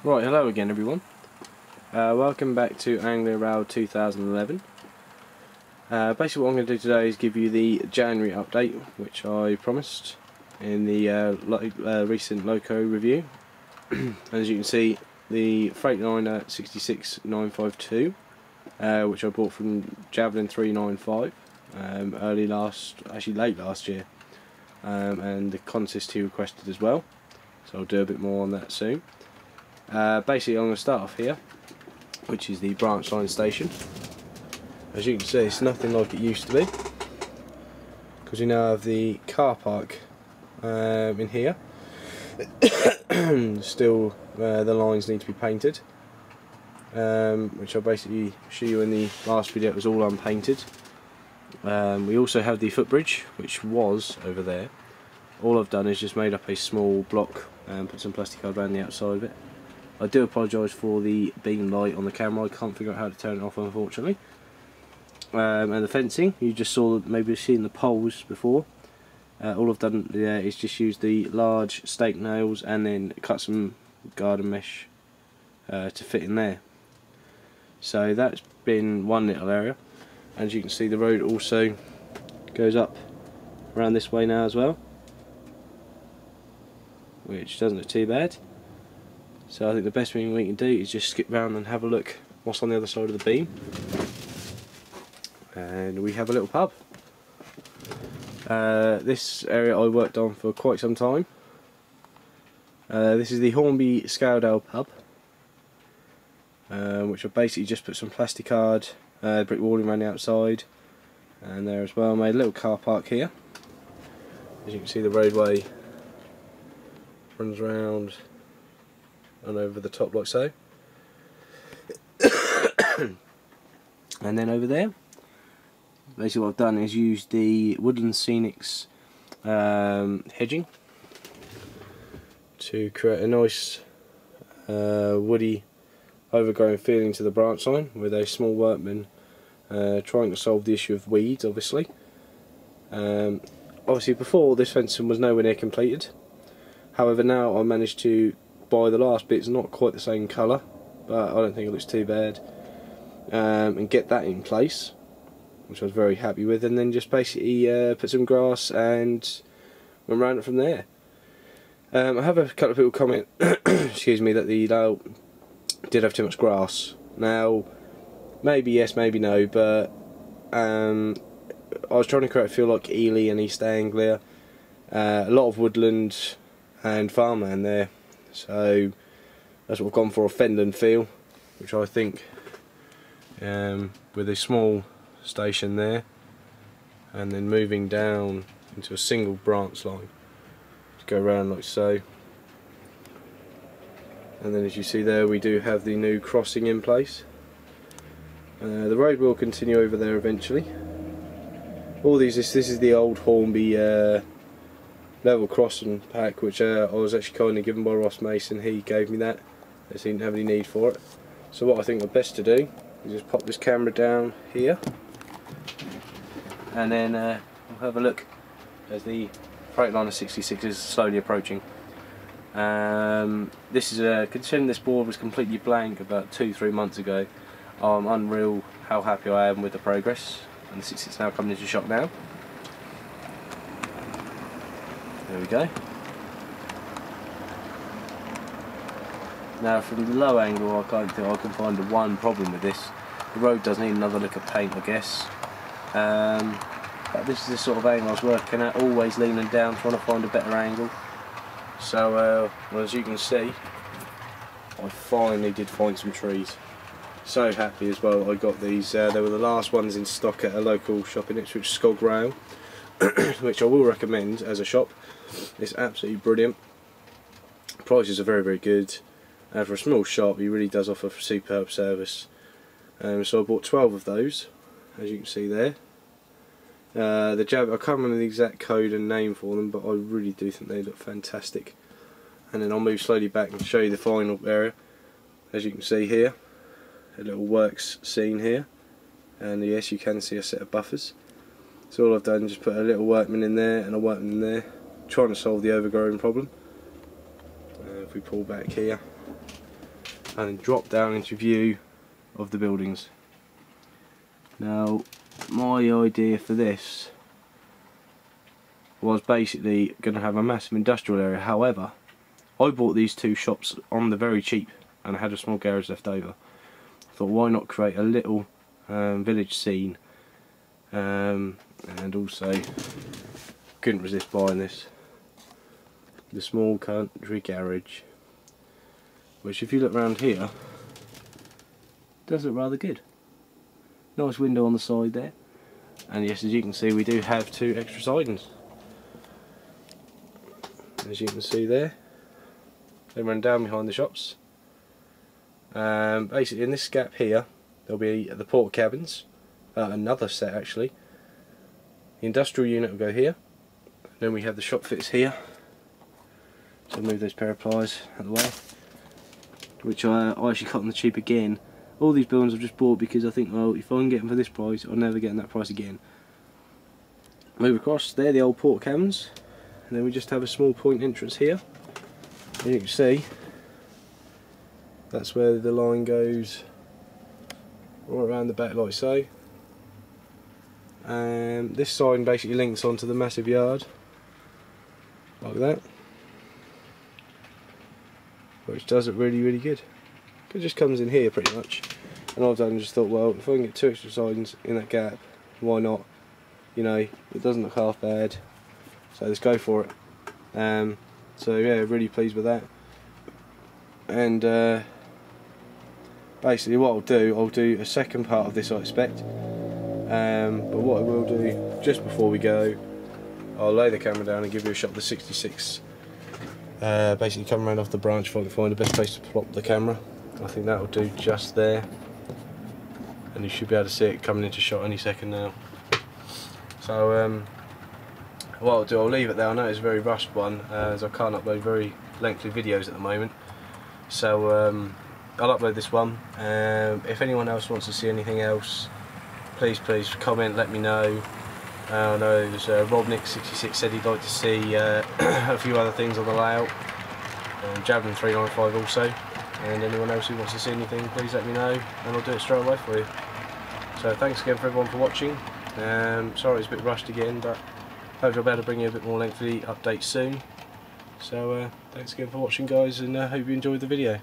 Right, hello again everyone. Welcome back to Anglia Rail 2011. Basically what I'm going to do today is give you the January update, which I promised in the recent loco review. As you can see, the Freightliner 66952, which I bought from Javelin 395 late last year, and the consist he requested as well, so I'll do a bit more on that soon. Basically I'm going to start off here, which is the branch line station. As you can see, it's nothing like it used to be, because we now have the car park in here. Still the lines need to be painted, which I'll basically show you in the last video. It was all unpainted. We also have the footbridge, which was over there. All I've done is just made up a small block and put some plastic card around the outside of it. I do apologise for the beam light on the camera, I can't figure out how to turn it off unfortunately. And the fencing, you just saw, maybe seen the poles before. All I've done there is just use the large stake nails and then cut some garden mesh to fit in there. So that's been one little area. As you can see, the road also goes up around this way now as well, which doesn't look too bad. So I think the best thing we can do is just skip round and have a look what's on the other side of the beam. And we have a little pub. This area I worked on for quite some time. This is the Hornby Scaledale pub, which I basically just put some plastic card, brick walling around the outside, and there as well. Made a little car park here. As you can see, the roadway runs round and over the top like so. And then over there, basically what I've done is used the Woodland Scenics hedging to create a nice woody overgrown feeling to the branch line, with a small workman trying to solve the issue of weeds, obviously. Obviously before, this fencing was nowhere near completed. However, now I managed to buy the last bits, not quite the same colour, but I don't think it looks too bad, and get that in place, which I was very happy with, and then just basically put some grass and went round it from there. I have a couple of people comment excuse me, that the layout did have too much grass. Now, maybe yes, maybe no, but I was trying to create a feel like Ely and East Anglia, a lot of woodland and farmland there, so that's what I've gone for, a Fendon feel, which I think with a small station there and then moving down into a single branch line to go around like so. And then as you see there, we do have the new crossing in place. The road will continue over there eventually. All these, this is the old Hornby level crossing pack, which I was actually kindly given by Ross Mason. He gave me that, as he didn't have any need for it. So what I think the best to do is just pop this camera down here, and then we'll have a look as the Freightliner 66 is slowly approaching. This is considering this board was completely blank about 2-3 months ago, I'm unreal how happy I am with the progress, and the 66 now coming into shop now. There we go. Now from the low angle, I can't think I can find the one problem with this. The road does need another lick of paint, I guess. But this is the sort of angle I was working at, always leaning down, trying to find a better angle. So, well, as you can see, I finally did find some trees. So happy as well I got these. They were the last ones in stock at a local shop in Ipswich, Skog Rail, which I will recommend as a shop. It's absolutely brilliant. Prices are very, very good. For a small shop, he really does offer a superb service. So I bought 12 of those, as you can see there. I can't remember the exact code and name for them, but I really do think they look fantastic. And then I'll move slowly back and show you the final area. As you can see here, a little works scene here, and yes, you can see a set of buffers. So all I've done is just put a little workman in there and a workman in there, trying to solve the overgrowing problem. If we pull back here, and then drop down into view of the buildings. Now my idea for this was basically going to have a massive industrial area. However, I bought these two shops on the very cheap and I had a small garage left over. I thought, why not create a little village scene, and also couldn't resist buying this, the small country garage, which if you look around here does look rather good. Nice window on the side there, and yes, as you can see, we do have two extra sidings. As you can see there, they run down behind the shops. Basically in this gap here there'll be the port cabins, another set actually. The industrial unit will go here, then we have the shop fits here. So I'll move those pair of pliers out of the way, which I actually got on the cheap again. All these buildings I've just bought because I think, well, if I can get them for this price, I'll never get them that price again. Move across, there the old port cabins, and then we just have a small point entrance here. And you can see that's where the line goes right around the back like so. And this sign basically links onto the massive yard like that, which does it really good. It just comes in here pretty much, and I've done just thought, well, if I can get two extra signs in that gap, why not? You know, it doesn't look half bad, so let's go for it. So yeah, really pleased with that. And basically what I'll do a second part of this, I expect. But what I will do just before we go, I'll lay the camera down and give you a shot of the 66. Basically come around off the branch if I can find the best place to plop the camera. I think that'll do just there, and you should be able to see it coming into shot any second now. So what I'll do, I'll leave it there. I know it's a very rushed one, as I can't upload very lengthy videos at the moment. So I'll upload this one. If anyone else wants to see anything else, please comment, let me know. I know there's Robnick66 said he'd like to see a few other things on the layout. Javelin 395 also. And anyone else who wants to see anything, please let me know and I'll do it straight away for you. So thanks again for everyone for watching. Sorry it's a bit rushed again, but hopefully I'll be able to bring you a bit more lengthy updates soon. So thanks again for watching guys, and hope you enjoyed the video.